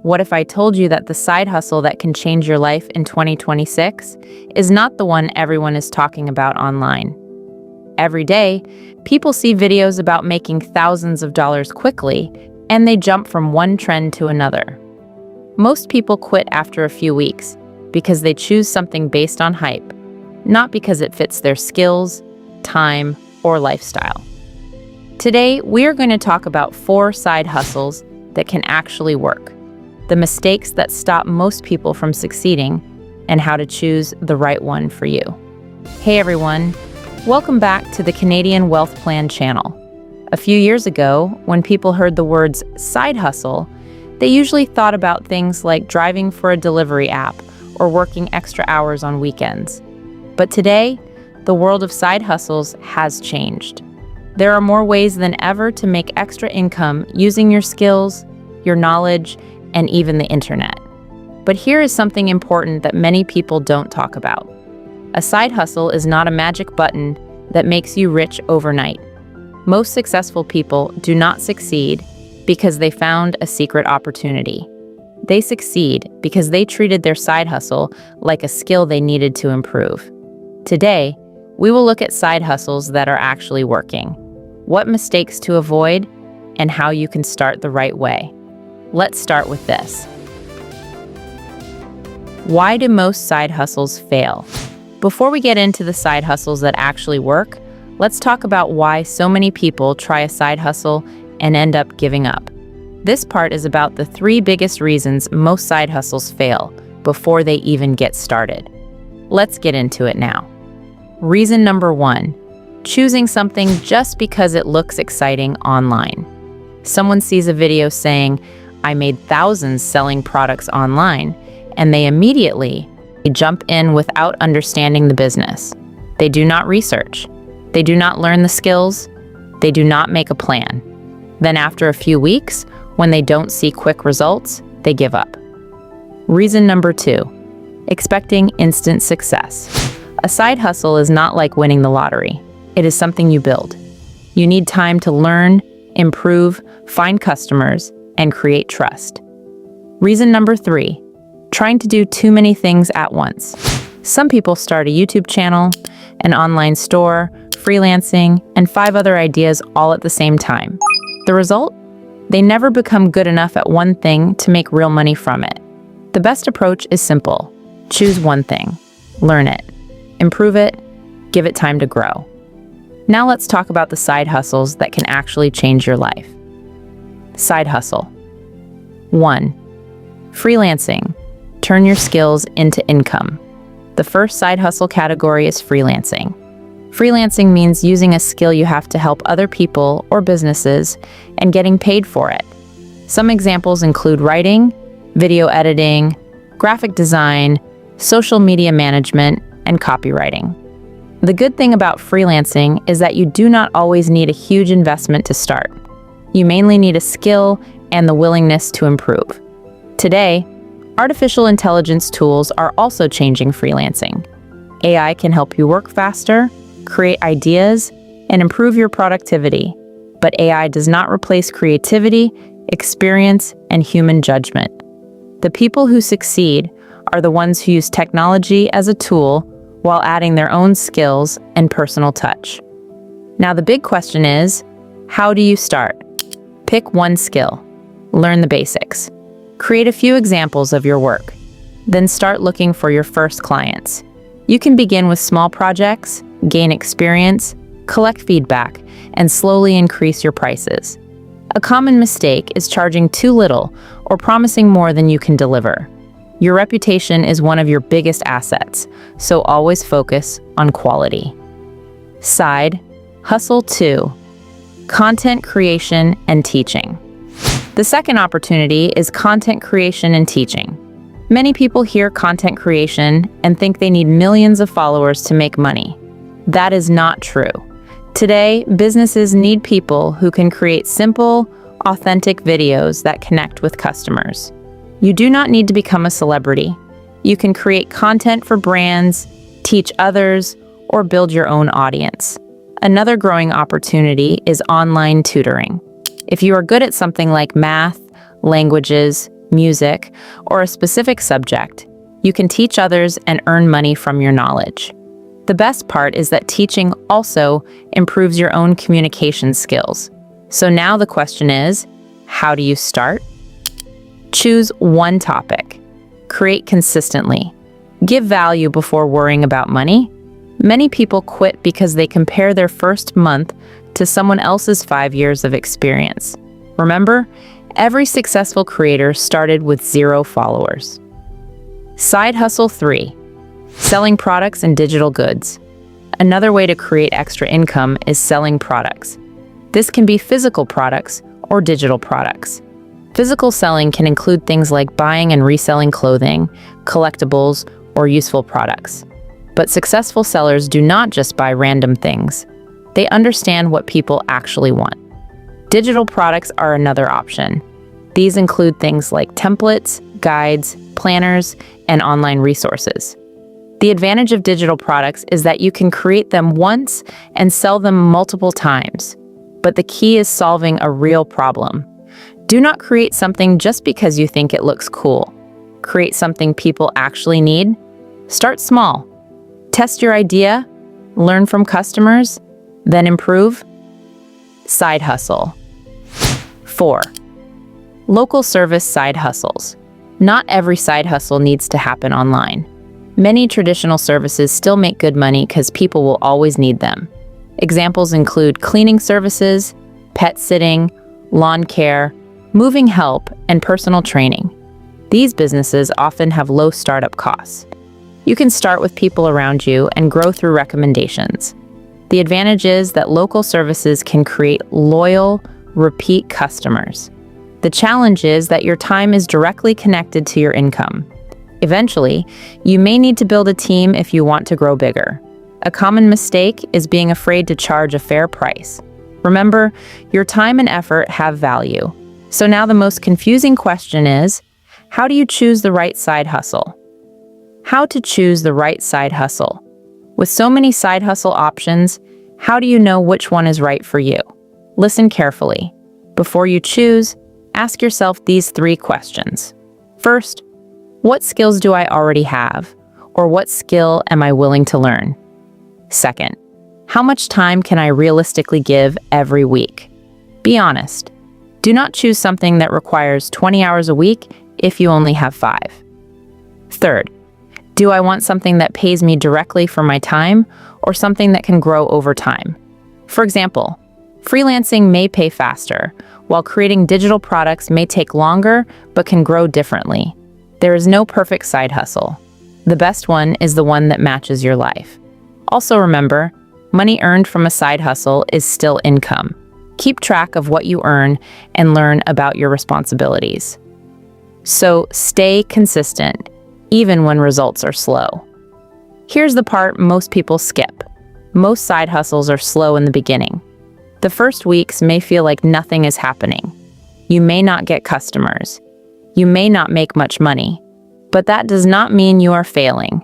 What if I told you that the side hustle that can change your life in 2026 is not the one everyone is talking about online? Every day, people see videos about making thousands of dollars quickly, and they jump from one trend to another. Most people quit after a few weeks because they choose something based on hype, not because it fits their skills, time, or lifestyle. Today, we are going to talk about 4 side hustles that can actually work, the mistakes that stop most people from succeeding, and how to choose the right one for you. Hey everyone, welcome back to the Canadian Wealth Plan channel. A few years ago, when people heard the words side hustle, they usually thought about things like driving for a delivery app or working extra hours on weekends. But today, the world of side hustles has changed. There are more ways than ever to make extra income using your skills, your knowledge, and even the internet. But here is something important that many people don't talk about. A side hustle is not a magic button that makes you rich overnight. Most successful people do not succeed because they found a secret opportunity. They succeed because they treated their side hustle like a skill they needed to improve. Today, we will look at side hustles that are actually working, what mistakes to avoid, and how you can start the right way. Let's start with this. Why do most side hustles fail? Before we get into the side hustles that actually work, let's talk about why so many people try a side hustle and end up giving up. This part is about the 3 biggest reasons most side hustles fail before they even get started. Let's get into it now. Reason number 1, choosing something just because it looks exciting online. Someone sees a video saying, "I made thousands selling products online," and they immediately jump in without understanding the business. They do not research. They do not learn the skills. They do not make a plan. Then after a few weeks, when they don't see quick results, they give up. Reason number 2, expecting instant success. A side hustle is not like winning the lottery. It is something you build. You need time to learn, improve, find customers, and create trust. Reason number 3, trying to do too many things at once. Some people start a YouTube channel, an online store, freelancing, and 5 other ideas all at the same time. The result? They never become good enough at one thing to make real money from it. The best approach is simple. Choose one thing, learn it, improve it, give it time to grow. Now let's talk about the side hustles that can actually change your life. Side hustle. 1. Freelancing. Turn your skills into income. The first side hustle category is freelancing. Freelancing means using a skill you have to help other people or businesses and getting paid for it. Some examples include writing, video editing, graphic design, social media management, and copywriting. The good thing about freelancing is that you do not always need a huge investment to start. You mainly need a skill and the willingness to improve. Today, artificial intelligence tools are also changing freelancing. AI can help you work faster, create ideas, and improve your productivity. But AI does not replace creativity, experience, and human judgment. The people who succeed are the ones who use technology as a tool while adding their own skills and personal touch. Now the big question is, how do you start? Pick one skill. Learn the basics. Create a few examples of your work. Then start looking for your first clients. You can begin with small projects, gain experience, collect feedback, and slowly increase your prices. A common mistake is charging too little or promising more than you can deliver. Your reputation is one of your biggest assets, so always focus on quality. Side hustle 2, content creation and teaching. The second opportunity is content creation and teaching. Many people hear content creation and think they need millions of followers to make money. That is not true. Today, businesses need people who can create simple, authentic videos that connect with customers. You do not need to become a celebrity. You can create content for brands, teach others, or build your own audience. Another growing opportunity is online tutoring. If you are good at something like math, languages, music, or a specific subject, you can teach others and earn money from your knowledge. The best part is that teaching also improves your own communication skills. So now the question is, how do you start? Choose one topic. Create consistently. Give value before worrying about money. Many people quit because they compare their first month to someone else's 5 years of experience. Remember, every successful creator started with 0 followers. Side hustle 3. Selling products and digital goods. Another way to create extra income is selling products. This can be physical products or digital products. Physical selling can include things like buying and reselling clothing, collectibles, or useful products. But successful sellers do not just buy random things. They understand what people actually want. Digital products are another option. These include things like templates, guides, planners, and online resources. The advantage of digital products is that you can create them once and sell them multiple times. But the key is solving a real problem. Do not create something just because you think it looks cool. Create something people actually need. Start small. Test your idea, learn from customers, then improve. Side hustle. 4. Local service side hustles. Not every side hustle needs to happen online. Many traditional services still make good money because people will always need them. Examples include cleaning services, pet sitting, lawn care, moving help, and personal training. These businesses often have low startup costs. You can start with people around you and grow through recommendations. The advantage is that local services can create loyal, repeat customers. The challenge is that your time is directly connected to your income. Eventually, you may need to build a team if you want to grow bigger. A common mistake is being afraid to charge a fair price. Remember, your time and effort have value. So now the most confusing question is, how do you choose the right side hustle? How to choose the right side hustle? With so many side hustle options, how do you know which one is right for you? Listen carefully. Before you choose, ask yourself these 3 questions. First, what skills do I already have? Or what skill am I willing to learn? Second, how much time can I realistically give every week? Be honest. Do not choose something that requires 20 hours a week if you only have 5. Third, do I want something that pays me directly for my time or something that can grow over time? For example, freelancing may pay faster, while creating digital products may take longer but can grow differently. There is no perfect side hustle. The best one is the one that matches your life. Also remember, money earned from a side hustle is still income. Keep track of what you earn and learn about your responsibilities. So stay consistent, even when results are slow. Here's the part most people skip. Most side hustles are slow in the beginning. The first weeks may feel like nothing is happening. You may not get customers. You may not make much money. But that does not mean you are failing.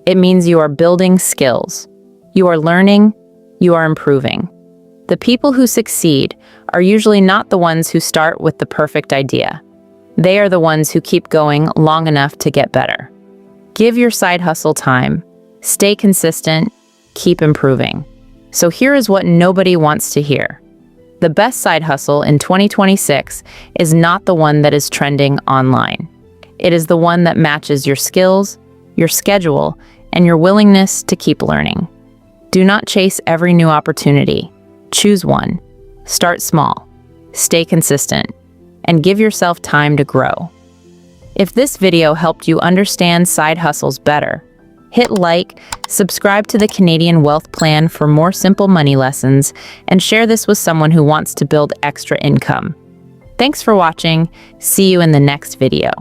It means you are building skills. You are learning. You are improving. The people who succeed are usually not the ones who start with the perfect idea. They are the ones who keep going long enough to get better. Give your side hustle time. Stay consistent. Keep improving. So here is what nobody wants to hear. The best side hustle in 2026 is not the one that is trending online. It is the one that matches your skills, your schedule, and your willingness to keep learning. Do not chase every new opportunity. Choose one. Start small. Stay consistent. And give yourself time to grow. If this video helped you understand side hustles better, hit like, subscribe to the Canadian Wealth Plan for more simple money lessons, and share this with someone who wants to build extra income. Thanks for watching. See you in the next video.